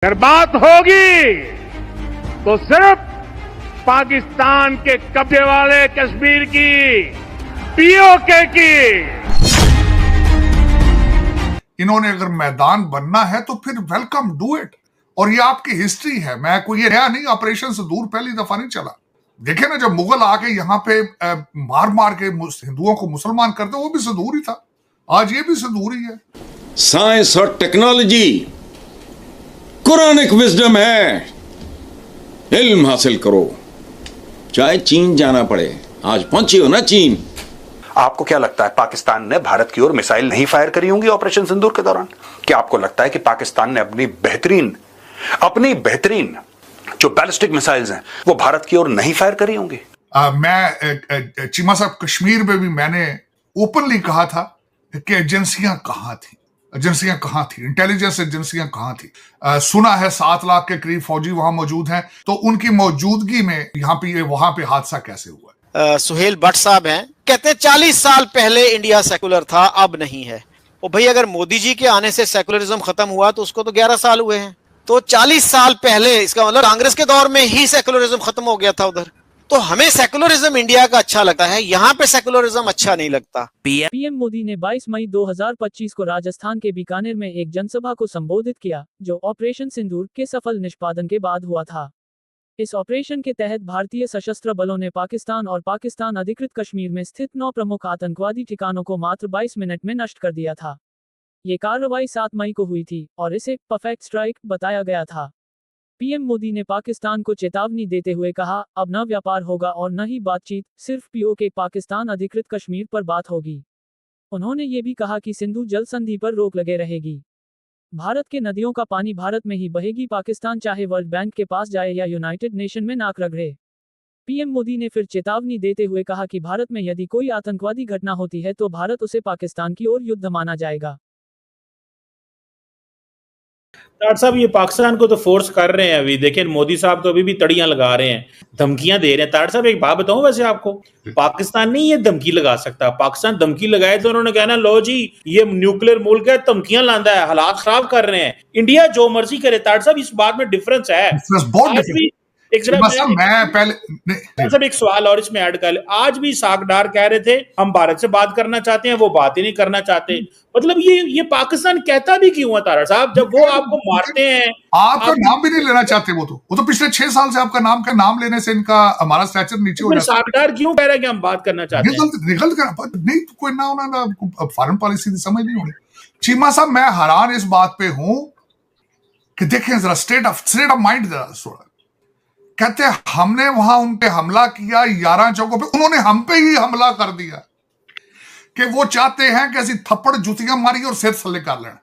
अगर बात होगी तो सिर्फ पाकिस्तान के कब्जे वाले कश्मीर की, पीओके की। इन्होंने अगर मैदान बनना है तो फिर वेलकम, डू इट। और ये आपकी हिस्ट्री है, मैं कोई ये नया नहीं, ऑपरेशन से दूर पहली दफा नहीं चला। देखिए ना, जब मुगल आके यहाँ पे मार मार के हिंदुओं को मुसलमान करते, वो भी सदूर ही था। आज ये भी सदूर ही है। साइंस और टेक्नोलॉजी कुरानिक विजडम है। इल्म हासिल करो, चाहे चीन जाना पड़े। आज पहुंची हो ना चीन। आपको क्या लगता है पाकिस्तान ने भारत की ओर मिसाइल नहीं फायर करी होंगी ऑपरेशन सिंदूर के दौरान? क्या आपको लगता है कि पाकिस्तान ने अपनी बेहतरीन जो बैलिस्टिक मिसाइल्स हैं वो भारत की ओर नहीं फायर करी होंगी? मैं चीमा साहब, कश्मीर में भी मैंने ओपनली कहा था कि एजेंसियां कहां थी, इंटेलिजेंस एजेंसियां कहां थी। सुना है 7 लाख के करीब फौजी वहां मौजूद हैं, तो उनकी मौजूदगी में वहां पे हादसा कैसे हुआ? सुहेल भट्ट साहब हैं, कहते हैं 40 साल पहले इंडिया सेकुलर था, अब नहीं है। और भाई अगर मोदी जी के आने से सेकुलरिज्म खत्म हुआ तो उसको तो 11 साल हुए हैं, तो 40 साल पहले इसका मतलब कांग्रेस के दौर में ही सेकुलरिज्म खत्म हो गया था उधर। तो हमें सेकुलरिज्म इंडिया का अच्छा लगता है, यहाँ पे सेकुलरिज्म अच्छा नहीं लगता। पीएम मोदी ने 22 मई 2025 को राजस्थान के बीकानेर में एक जनसभा को संबोधित किया, जो ऑपरेशन सिंदूर के सफल निष्पादन के बाद हुआ था। इस ऑपरेशन के तहत भारतीय सशस्त्र बलों ने पाकिस्तान और पाकिस्तान अधिकृत कश्मीर में स्थित 9 प्रमुख आतंकवादी ठिकानों को मात्र 22 मिनट में नष्ट कर दिया था। ये कार्रवाई 7 मई को हुई थी और इसे परफेक्ट स्ट्राइक बताया गया था। पीएम मोदी ने पाकिस्तान को चेतावनी देते हुए कहा, अब न व्यापार होगा और न ही बातचीत, सिर्फ पीओके पाकिस्तान अधिकृत कश्मीर पर बात होगी। उन्होंने ये भी कहा कि सिंधु जल संधि पर रोक लगे रहेगी। भारत के नदियों का पानी भारत में ही बहेगी, पाकिस्तान चाहे वर्ल्ड बैंक के पास जाए या यूनाइटेड नेशन में नाक रगड़े। पीएम मोदी ने फिर चेतावनी देते हुए कहा कि भारत में यदि कोई आतंकवादी घटना होती है तो भारत उसे पाकिस्तान की ओर युद्ध माना जाएगा। ताड़ साहब, ये पाकिस्तान को तो फोर्स कर रहे हैं अभी, देखिए मोदी साहब तो अभी भी तड़ियां लगा रहे हैं, धमकियां दे रहे हैं। ताड़ साहब एक बात बताऊं वैसे आपको, पाकिस्तान नहीं ये धमकी लगा सकता। पाकिस्तान धमकी लगाए तो उन्होंने कहना लो जी ये न्यूक्लियर मुल्क है, धमकियां लांदा है, हालात खराब कर रहे हैं। इंडिया जो मर्जी करे। ताड़ साहब इस बात में डिफरेंस है। एक सवाल और इसमें ऐड कर ले। आज भी सागडार कह रहे थे हम भारत से बात करना चाहते हैं, वो बात ही नहीं करना चाहते। मतलब ये पाकिस्तान कहता भी क्यों है तारा साहब, जब वो आपको मारते हैं? आपका नाम भी नहीं लेना चाहते वो तो पिछले 6 साल से आपका नाम लेने से इनका हमारा स्टैचर नीचे हो जाता है। सागडार क्यों कह रहा है कि हम बात करना चाहते हैं? निकल कर नहीं, कोई ना फॉरेन पॉलिसी समझ नहीं होनी। चीमा साहब, मैं हैरान इस बात पे हूं कि देखें जरा स्टेट ऑफ माइंड जरा। कहते हैं हमने वहां उन पे हमला किया 11 चौकों पे, उन्होंने हम पे ही हमला कर दिया कि वो चाहते हैं कि ऐसी थप्पड़ जूतियां मारी और सिर थल्ले कर लेना।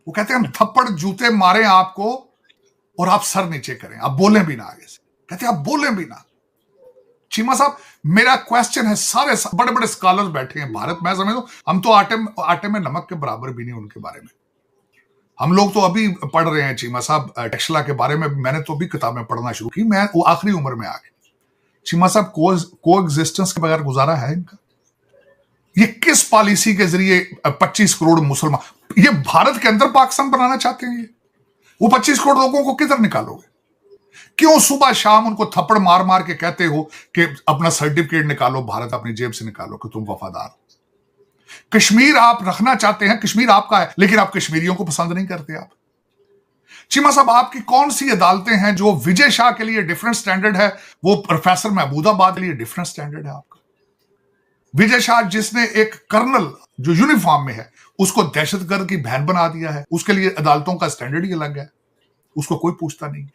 वो कहते हैं हम थप्पड़ जूते मारे आपको और आप सर नीचे करें, आप बोलें भी ना आगे से। कहते हैं आप बोलें भी ना। चीमा साहब, मेरा क्वेश्चन है, सारे बड़े बड़े स्कॉलर बैठे हैं भारत, मैं समझता हूं हम तो आटे में नमक के बराबर भी नहीं उनके बारे में। हम लोग तो अभी पढ़ रहे हैं चीमा साहब टेक्सला के बारे में, मैंने तो अभी किताबें पढ़ना शुरू की, मैं वो आखिरी उम्र में आ गई। चीमा साहब, को एग्जिस्टेंस के बगैर गुजारा है इनका? ये किस पॉलिसी के जरिए 25 करोड़ मुसलमान, ये भारत के अंदर पाकिस्तान बनाना चाहते हैं? वो 25 करोड़ लोगों को किधर निकालोगे? क्यों सुबह शाम उनको थप्पड़ मार मार के कहते हो कि अपना सर्टिफिकेट निकालो, भारत अपनी जेब से निकालो कि तुम वफादार हो? कश्मीर आप रखना चाहते हैं, कश्मीर आपका है, लेकिन आप कश्मीरियों को पसंद नहीं करते। आप चीमा साहब, आपकी कौन सी अदालतें हैं जो विजय शाह के लिए डिफरेंट स्टैंडर्ड है, वो प्रोफेसर महमूदाबाद के लिए डिफरेंट स्टैंडर्ड है आपका? विजय शाह जिसने एक कर्नल जो यूनिफॉर्म में है उसको दहशतगर्द की बहन बना दिया है, उसके लिए अदालतों का स्टैंडर्ड ही अलग है, उसको कोई पूछता नहीं।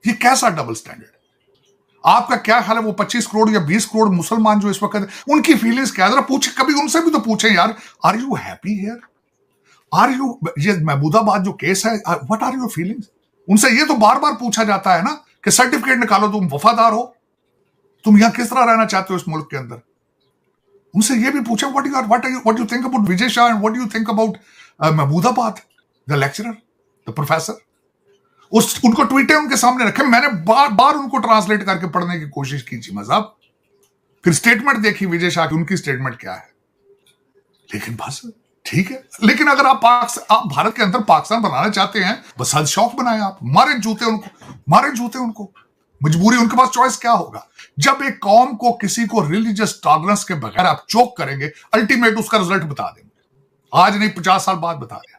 ये कैसा डबल स्टैंडर्ड? आपका क्या ख्याल है वो 25 करोड़ या 20 करोड़ मुसलमान जो इस वक्त, उनकी फीलिंग्स क्या? जरा पूछे, कभी उनसे भी तो पूछे यार, are you happy here? Are you, ये महमूदाबाद जो केस है, व्हाट आर योर फीलिंग्स? उनसे ये तो बार बार पूछा जाता है ना कि सर्टिफिकेट निकालो, तुम वफादार हो, तुम यहां किस तरह रहना चाहते हो इस मुल्क के अंदर? उनसे ये भी पूछे what you think about Vijay Shah and what you think about Mahmudabad, the lecturer, the professor. उनको ट्वीटें उनके सामने रखे, मैंने बार बार उनको ट्रांसलेट करके पढ़ने की कोशिश की चीमा साहब, फिर स्टेटमेंट देखी विजय शाह की, उनकी स्टेटमेंट क्या है, लेकिन बस ठीक है, लेकिन अगर आप भारत के अंदर पाकिस्तान बनाना चाहते हैं, बस हद शौक बनाए, आप मारे जूते उनको। मजबूरी, उनके पास चॉइस क्या होगा? जब एक कौम को, किसी को रिलीजियस टॉलरेंस के बगैर आप चोक करेंगे, अल्टीमेट उसका रिजल्ट बता देंगे, आज नहीं 50 साल बाद बता दें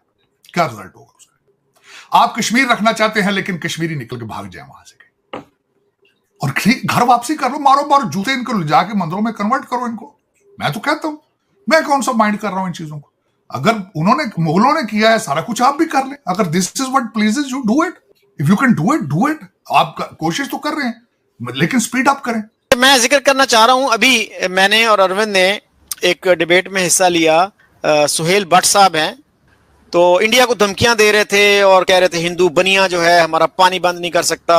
क्या रिजल्ट होगा उसका। आप कश्मीर रखना चाहते हैं, लेकिन कश्मीरी निकल के भाग जाए वहां से, और घर वापसी कर लो, मारो जूते इनको ले जाके मंदिरों में कन्वर्ट करो इनको। मैं तो कहता हूं, मैं कौन सा माइंड कर रहा हूं इन चीजों को। अगर मुगलों ने किया है सारा कुछ, आप भी कर लें। अगर this is what pleases you, do it. If you can do it. आप कोशिश तो कर रहे हैं, लेकिन स्पीड अप करें। मैं जिक्र करना चाह रहा हूं, अभी मैंने और अरविंद ने एक डिबेट में हिस्सा लिया। सुहेल भट्ट साहब हैं, तो इंडिया को धमकियां दे रहे थे और कह रहे थे हिंदू बनिया जो है हमारा पानी बंद नहीं कर सकता,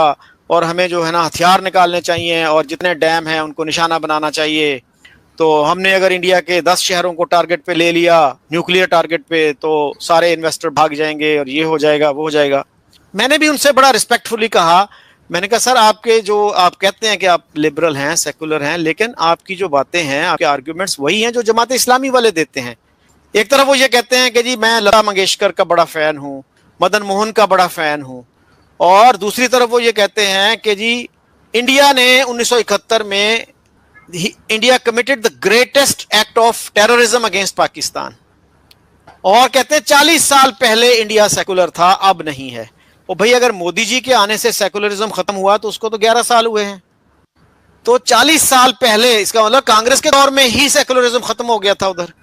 और हमें जो है ना हथियार निकालने चाहिए, और जितने डैम हैं उनको निशाना बनाना चाहिए। तो हमने अगर इंडिया के 10 शहरों को टारगेट पे ले लिया, न्यूक्लियर टारगेट पे, तो सारे इन्वेस्टर भाग जाएंगे और ये हो जाएगा, वो हो जाएगा। मैंने भी उनसे बड़ा रिस्पेक्टफुली कहा, मैंने कहा सर, आपके जो आप कहते हैं कि आप लिबरल हैं, सेकुलर हैं, लेकिन आपकी जो बातें हैं, आपके आर्ग्यूमेंट्स वही हैं जो जमात इस्लामी वाले देते हैं। एक तरफ वो ये कहते हैं कि जी मैं लता मंगेशकर का बड़ा फैन हूँ, मदन मोहन का बड़ा फैन हूँ, और दूसरी तरफ वो ये कहते हैं कि जी इंडिया ने 1971 में India committed the greatest act of terrorism against Pakistan, और कहते हैं 40 साल पहले इंडिया सेकुलर था, अब नहीं है। और भाई अगर मोदी जी के आने से सेकुलरिज्म खत्म हुआ तो उसको तो 11 साल हुए हैं, तो 40 साल पहले, इसका मतलब कांग्रेस के दौर में ही सेकुलरिज्म खत्म हो गया था उधर।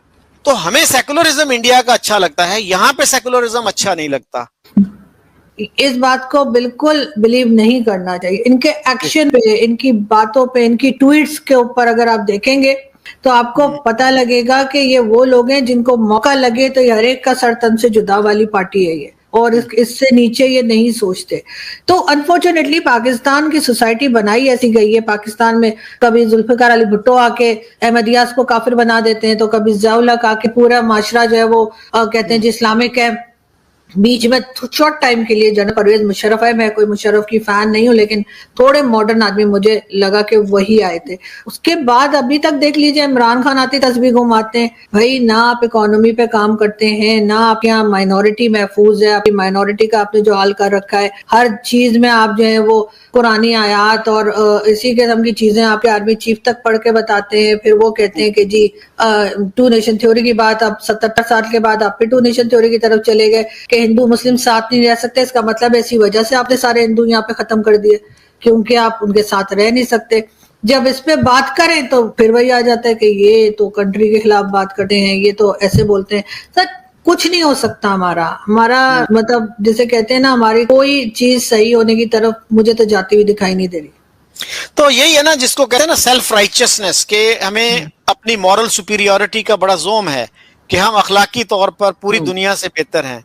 तो हमें सेकुलरिज्म इंडिया का अच्छा लगता है, यहाँ पे सेकुलरिज्म अच्छा नहीं लगता। इस बात को बिल्कुल बिलीव नहीं करना चाहिए। इनके एक्शन पे, इनकी बातों पे, इनकी ट्वीट्स के ऊपर अगर आप देखेंगे तो आपको पता लगेगा कि ये वो लोग हैं जिनको मौका लगे तो हर एक का सर तन से जुदा वाली पार्टी है ये, और इससे नीचे ये नहीं सोचते। तो अनफॉर्चुनेटली पाकिस्तान की सोसाइटी बनाई ऐसी गई है। पाकिस्तान में कभी जुल्फिकार अली भुट्टो आके अहमदियास को काफिर बना देते हैं, तो कभी ज़िया-उल-हक आके पूरा माशरा जो है वो कहते हैं जी इस्लामिक है। बीच में शॉर्ट टाइम के लिए जनरल परवेज मुशर्रफ है, मैं कोई मुशर्रफ की फैन नहीं हूँ, लेकिन थोड़े मॉडर्न आदमी मुझे लगा कि वही आए थे। उसके बाद अभी तक देख लीजिए, इमरान खान आती तस्वीर घुमाते हैं। भाई ना आप इकोनॉमी पे काम करते हैं, ना आप यहाँ माइनॉरिटी महफूज है, आपकी माइनॉरिटी का आपने जो हाल कर रखा है, हर चीज में आप जो है वो कुरानी आयात और इसी किस्म की चीजें आपके आर्मी चीफ तक पढ़ के बताते हैं। फिर वो कहते हैं कि जी 2 नेशन थ्योरी की बात, अब 77 साल के बाद आप फिर 2 नेशन थ्योरी की तरफ चले गए कि हिंदू मुस्लिम साथ नहीं रह सकते। इसका मतलब ऐसी वजह से आपने सारे हिंदू यहाँ पे खत्म कर दिए क्योंकि आप उनके साथ रह नहीं सकते। जब इस पे बात करें तो फिर वही आ जाता है कि ये तो कंट्री के खिलाफ बात करते हैं, ये तो ऐसे बोलते हैं। सर कुछ नहीं हो सकता हमारा मतलब जैसे कहते हैं ना, हमारी कोई चीज सही होने की तरफ मुझे तो जाती हुई दिखाई नहीं दे रही। तो यही है ना जिसको कहते हैं ना सेल्फ राइचियसनेस, के हमें अपनी मॉरल सुपीरियरिटी का बड़ा जोम है कि हम अखलाकी तौर पर पूरी दुनिया से बेहतर हैं।